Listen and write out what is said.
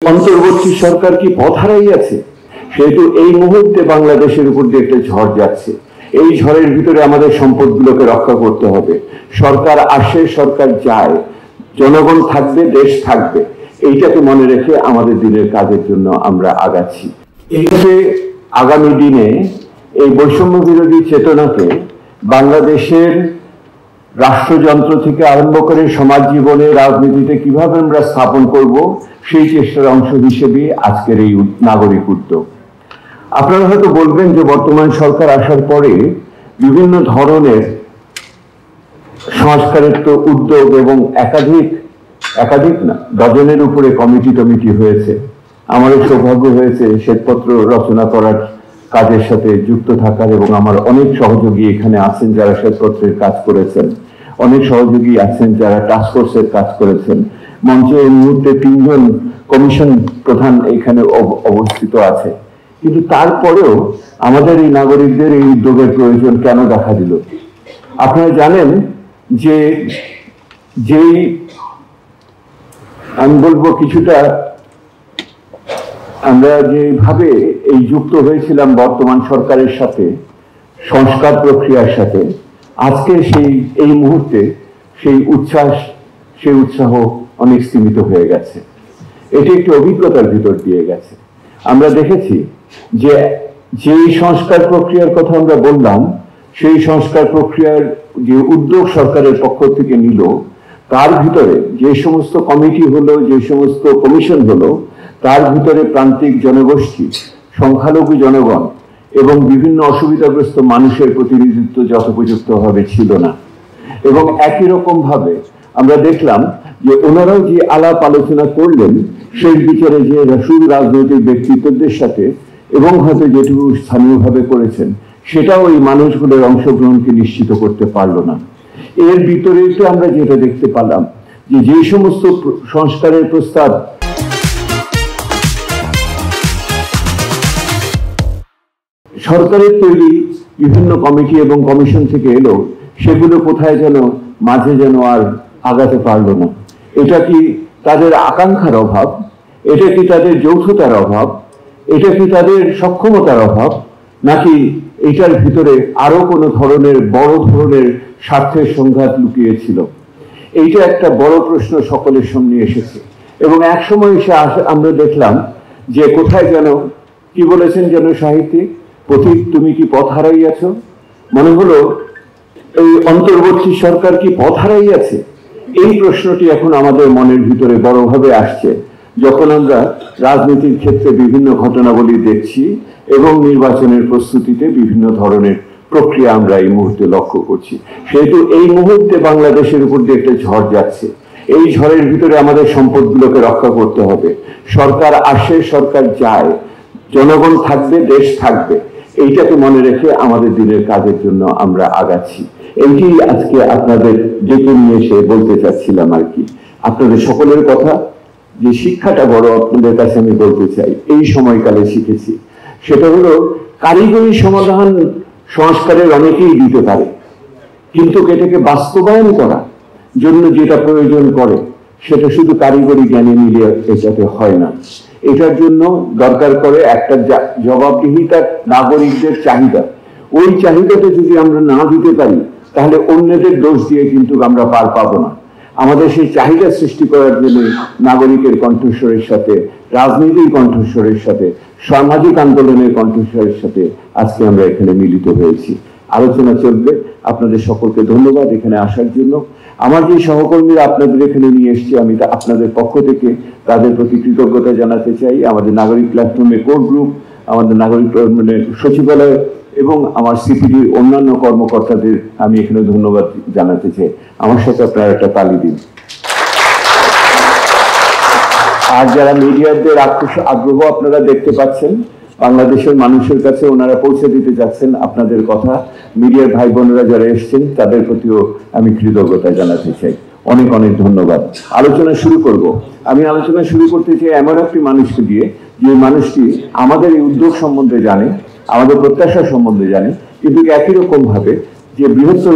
অন্তর্বর্তী সরকার কি পথ হারাইয়াছে? সেহেতু এই মুহূর্তে বাংলাদেশের উপর দিয়ে একটা ঝড় যাচ্ছে। এই ঝড়ের ভিতরে আমাদের সম্পদগুলোকে রক্ষা করতে হবে। সরকার আসে, সরকার যায়, জনগণ থাকবে, দেশ থাকবে, এইটাকে মনে রেখে আমাদের দিনের কাজের জন্য আমরা আগাচ্ছি। এইভাবে আগামী দিনে এই বৈষম্য বিরোধী চেতনাকে বাংলাদেশের রাষ্ট্রযন্ত্র থেকে আরম্ভ করে সমাজ জীবনে, রাজনীতিতে কিভাবে আমরা স্থাপন করব, সেই চেষ্টার অংশ হিসেবে আজকের এই নাগরিক উদ্যোগ। আপনারা হয়তো বলবেন যে বর্তমান সরকার আসার পরে বিভিন্ন ধরনের সংস্কারের তো উদ্যোগ এবং একাধিক না, ডজনের উপরে কমিটি হয়েছে। আমারও সৌভাগ্য হয়েছে শ্বেতপত্র রচনা করার কাজের সাথে যুক্ত থাকার, এবং আমার অনেক সহযোগী এখানে আছেন যারা শ্বেতপত্রের কাজ করেছেন, অনেক সহযোগী আছেন যারা টাস্কফোর্সের কাজ করেছেন। মঞ্চে এই মুহূর্তে 3 জন কমিশন প্রধান এখানে অবস্থিত আছে। কিন্তু তারপরেও আমাদের এই নাগরিকদের এই উদ্যোগের প্রয়োজন কেন দেখা দিল? আপনারা জানেন যে যেই আমি বলবো কিছুটা আমরা যেভাবে এই যুক্ত হয়েছিলাম বর্তমান সরকারের সাথে, সংস্কার প্রক্রিয়ার সাথে, আজকে এই মুহূর্তে সেই উৎসাহ অনেক সীমিত হয়ে গেছে। এটি একটি অভিজ্ঞতার ভিতর দিয়ে গেছে। আমরা দেখেছি যে যেই সংস্কার প্রক্রিয়ার কথা আমরা বললাম, সেই সংস্কার প্রক্রিয়ার যে উদ্যোগ সরকারের পক্ষ থেকে নিল, তার ভিতরে যে সমস্ত কমিটি হলো, যে সমস্ত কমিশন হলো, তার ভিতরে প্রান্তিক জনগোষ্ঠী, সংখ্যালঘু জনগণ এবং বিভিন্ন অসুবিধাগ্রস্ত মানুষের প্রতিনিধিত্ব যথোপযুক্তভাবে ছিল না। এবং একই রকম ভাবে আমরা দেখলাম যে ওনারাও যে আলাপ আলোচনা করলেন, সেই বিচারে যে রাজনৈতিক ব্যক্তিত্বদের সাথে এবং হয়তো যেটুকু স্থানীয়ভাবে করেছেন, সেটাও এই মানুষগুলোর অংশগ্রহণকে নিশ্চিত করতে পারলো না। এর ভিতরে তো আমরা যেটা দেখতে পারলাম যে সমস্ত সংস্কারের প্রস্তাব সরকারের তৈরি বিভিন্ন কমিটি এবং কমিশন থেকে এলো, সেগুলো কোথায় মাঝে আর আগাতে পারলো না। এটা কি তাদের আকাঙ্ক্ষার অভাব? এটা কি তাদের যৌথতার অভাব? এটা কি তাদের সক্ষমতার অভাব? নাকি এটার ভিতরে আরো কোনো বড় ধরনের স্বার্থের সংঘাত লুকিয়েছিল? এইটা একটা বড় প্রশ্ন সকলের সামনে এসেছে। এবং এক সময় আমরা দেখলাম যে কোথায় কি বলেছেন সাহিত্যিক, পথিক তুমি কি পথ হারাইয়াছ? মনে হলো এই অন্তর্বর্তী সরকার কি পথ হারাইয়াছে? এই প্রশ্নটি এখন আমাদের মনের ভিতরে বড়ভাবে আসছে, যখন আমরা রাজনীতির ক্ষেত্রে বিভিন্ন ঘটনাবলী দেখছি এবং নির্বাচনের প্রস্তুতিতে বিভিন্ন ধরনের প্রক্রিয়া আমরা এই মুহূর্তে লক্ষ্য করছি। সেহেতু এই মুহূর্তে বাংলাদেশের উপর দিয়ে একটা ঝড় যাচ্ছে। এই ঝড়ের ভিতরে আমাদের সম্পদগুলোকে রক্ষা করতে হবে। সরকার আসে, সরকার যায়, জনগণ থাকবে, দেশ থাকবে, এইটাকে মনে রেখে আমাদের দিনের কাজের জন্য আমরা আগাচ্ছি। এইটি আজকে আপনাদের ডেকে নিয়ে এসে বলতে চাচ্ছিলাম আর কি। আপনাদের সকলের কথা যে শিক্ষাটা বড় আপনাদের কাছে আমি বলতে চাই, এই সময়কালে শিখেছি, সেটা হলো কারিগরি সমাধান সংস্কারের অনেকেই দিতে পারে, কিন্তু এটাকে বাস্তবায়ন করার জন্য যেটা প্রয়োজন করে সেটা শুধু কারিগরি জ্ঞানে মিলিয়ে এটাতে হয় না। এটার জন্য দরকার করে একটা জবাবদিহিতার নাগরিকদের চাহিদা। ওই চাহিদাটা যদি আমরা না দিতে পারি, তাহলে অন্যদের দোষ দিয়ে কিন্তু আমরা পার পাবো না। আমাদের সেই চাহিদা সৃষ্টি করার জন্য নাগরিকের কণ্ঠস্বরের সাথে, রাজনীতির কণ্ঠস্বরের সাথে, সামাজিক আন্দোলনের কণ্ঠস্বরের সাথে আজকে আমরা এখানে মিলিত হয়েছি। আলোচনা চলবে। আপনাদের সকলকে ধন্যবাদ এখানে আসার জন্য। আমার যে সহকর্মীরা আপনাদের এখানে নিয়ে এসেছি, আমি আপনাদের পক্ষ থেকে তাদের প্রতি কৃতজ্ঞতা জানাতে চাই। আমাদের নাগরিক প্ল্যাটফর্মের কোর গ্রুপ, আমাদের নাগরিক সচিবালয় এবং আমার সিপিডির অন্যান্য কর্মকর্তাদের আমি এখানে ধন্যবাদ জানাতে চাই। আমার সাথে আপনারা একটা তালি দিন। আর যারা মিডিয়াদের আগ্রহ আপনারা দেখতে পাচ্ছেন, বাংলাদেশের মানুষের কাছে ওনারা পৌঁছে দিতে যাচ্ছেন আপনাদের কথা। মিডিয়ার ভাই বোনেরা যারা এসছেন তাদের প্রতিও আমি কৃতজ্ঞতা জানাতে চাই। অনেক অনেক ধন্যবাদ। আলোচনা শুরু করব। আমি আলোচনা শুরু করতে চাই এমন একটি মানুষকে দিয়ে, যে মানুষটি আমাদের এই উদ্যোগ সম্বন্ধে জানে, আমাদের প্রত্যাশা সম্বন্ধে জানে, কিন্তু একই রকম ভাবে যে বৃহত্তর